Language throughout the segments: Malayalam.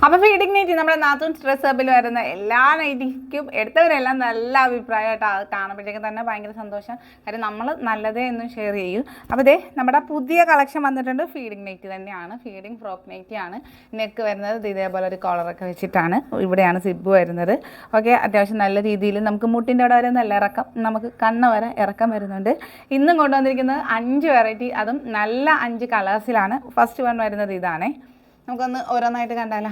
അപ്പോൾ ഫീഡിംഗ് നൈറ്റി നമ്മുടെ നാത്തൂൻ സ്ട്രെസ് ഹബിൽ വരുന്ന എല്ലാ നൈറ്റിക്കും എടുത്തവരെല്ലാം നല്ല അഭിപ്രായമായിട്ട് അത് കാണുമ്പോഴത്തേക്കും തന്നെ ഭയങ്കര സന്തോഷം. കാര്യം നമ്മൾ നല്ലതേ എന്നും ഷെയർ ചെയ്യും. അപ്പോൾ ഇതേ നമ്മുടെ പുതിയ കളക്ഷൻ വന്നിട്ടുണ്ട്. ഫീഡിംഗ് നൈറ്റി തന്നെയാണ്, ഫീഡിംഗ് ഫ്രോക്ക് നൈറ്റിയാണ്. നെക്ക് വരുന്നത് ഇതേപോലെ ഒരു കോളറൊക്കെ വെച്ചിട്ടാണ്. ഇവിടെയാണ് സിബ് വരുന്നത്. ഓക്കെ, അത്യാവശ്യം നല്ല രീതിയിൽ നമുക്ക് മുട്ടിൻ്റെ അവിടെ വരെ നല്ല ഇറക്കം, നമുക്ക് കണ്ണ് വരെ ഇറക്കം വരുന്നുണ്ട്. ഇന്നും കൊണ്ടുവന്നിരിക്കുന്നത് 5 വെറൈറ്റി, അതും നല്ല 5 കളേഴ്സിലാണ്. ഫസ്റ്റ് വൺ വരുന്നത് ഇതാണേ. നമുക്കൊന്ന് ഓരോന്നായിട്ട് കണ്ടാലോ.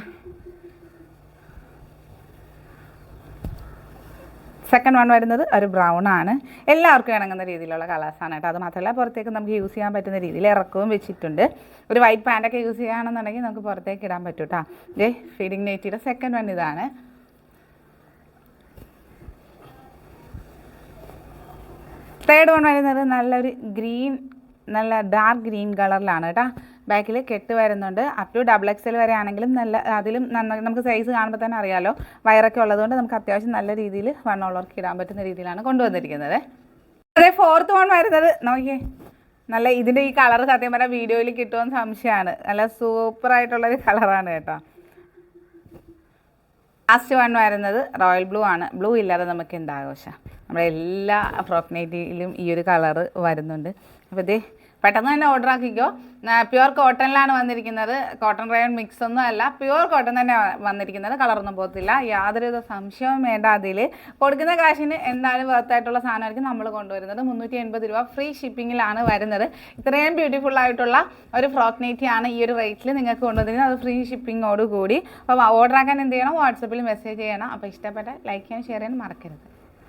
സെക്കൻഡ് വൺ വരുന്നത് ഒരു ബ്രൗൺ ആണ്. എല്ലാവർക്കും ഇണങ്ങുന്ന രീതിയിലുള്ള കളേഴ്സാണ് കേട്ടോ. അത് മാത്രമല്ല പുറത്തേക്ക് നമുക്ക് യൂസ് ചെയ്യാൻ പറ്റുന്ന രീതിയിൽ ഇറക്കവും വെച്ചിട്ടുണ്ട്. ഒരു വൈറ്റ് പാൻറ്റൊക്കെ യൂസ് ചെയ്യുകയാണെന്നുണ്ടെങ്കിൽ നമുക്ക് പുറത്തേക്ക് ഇടാൻ പറ്റും കേട്ടോ. ഇതേ ഫീഡിംഗ് നൈറ്റിയുടെ സെക്കൻഡ് വൺ ഇതാണ്. തേർഡ് വൺ വരുന്നത് നല്ലൊരു ഗ്രീൻ, നല്ല ഡാർക്ക് ഗ്രീൻ കളറിലാണ് കേട്ടോ. ബാക്കിൽ കെട്ട് വരുന്നുണ്ട്. അപ് ടു XXL വരെ ആണെങ്കിലും നല്ല, അതിലും നമുക്ക് സൈസ് കാണുമ്പോൾ തന്നെ അറിയാമല്ലോ, വയറൊക്കെ ഉള്ളതുകൊണ്ട് നമുക്ക് അത്യാവശ്യം നല്ല രീതിയിൽ വണ്ണമുള്ളവർക്ക് ഇടാൻ പറ്റുന്ന രീതിയിലാണ് കൊണ്ടുവന്നിരിക്കുന്നത്. അതേ ഫോർത്ത് വൺ വരുന്നത് നോക്കിയേ, നല്ല ഇതിൻ്റെ ഈ കളർ സത്യം പറഞ്ഞാൽ വീഡിയോയിൽ കിട്ടുമെന്ന് സംശയമാണ്. നല്ല സൂപ്പറായിട്ടുള്ളൊരു കളറാണ് കേട്ടോ. ലാസ്റ്റ് വൺ വരുന്നത് റോയൽ ബ്ലൂ ആണ്. ബ്ലൂ ഇല്ലാതെ നമുക്ക് എന്താഘോഷം, നമ്മുടെ എല്ലാ ഫ്രോക്ക് നൈറ്റിയിലും ഈ ഒരു കളറ് വരുന്നുണ്ട്. അപ്പോൾ ഇതേ പെട്ടെന്ന് തന്നെ ഓർഡർ ആക്കിക്കോ. പ്യുവർ കോട്ടണിലാണ് വന്നിരിക്കുന്നത്. കോട്ടൺ റയോൺ മിക്സ് ഒന്നും അല്ല, പ്യുവർ കോട്ടൺ തന്നെ വന്നിരിക്കുന്നത്. കളറൊന്നും പോകത്തില്ല, യാതൊരുവിധ സംശയവും വേണ്ട. അതിൽ കൊടുക്കുന്ന കാശിന് എന്തായാലും വർത്തായിട്ടുള്ള സാധനമായിരിക്കും നമ്മൾ കൊണ്ടുവരുന്നത്. 380 രൂപ ഫ്രീ ഷിപ്പിങ്ങിലാണ് വരുന്നത്. ഇത്രയും ബ്യൂട്ടിഫുൾ ആയിട്ടുള്ള ഒരു ഫ്രോക്ക് നൈറ്റിയാണ് ഈ ഒരു റേറ്റിൽ നിങ്ങൾക്ക് കൊണ്ടുവന്നിരിക്കുന്നത്, അത് ഫ്രീ ഷിപ്പിങ്ങോട് കൂടി. അപ്പോൾ ഓർഡർ ആക്കാൻ എന്ത് ചെയ്യണം, വാട്സപ്പിൽ മെസ്സേജ് ചെയ്യണം. അപ്പോൾ ഇഷ്ടപ്പെട്ട ലൈക്ക് ചെയ്യാൻ ഷെയർ ചെയ്യാൻ മറക്കരുത്.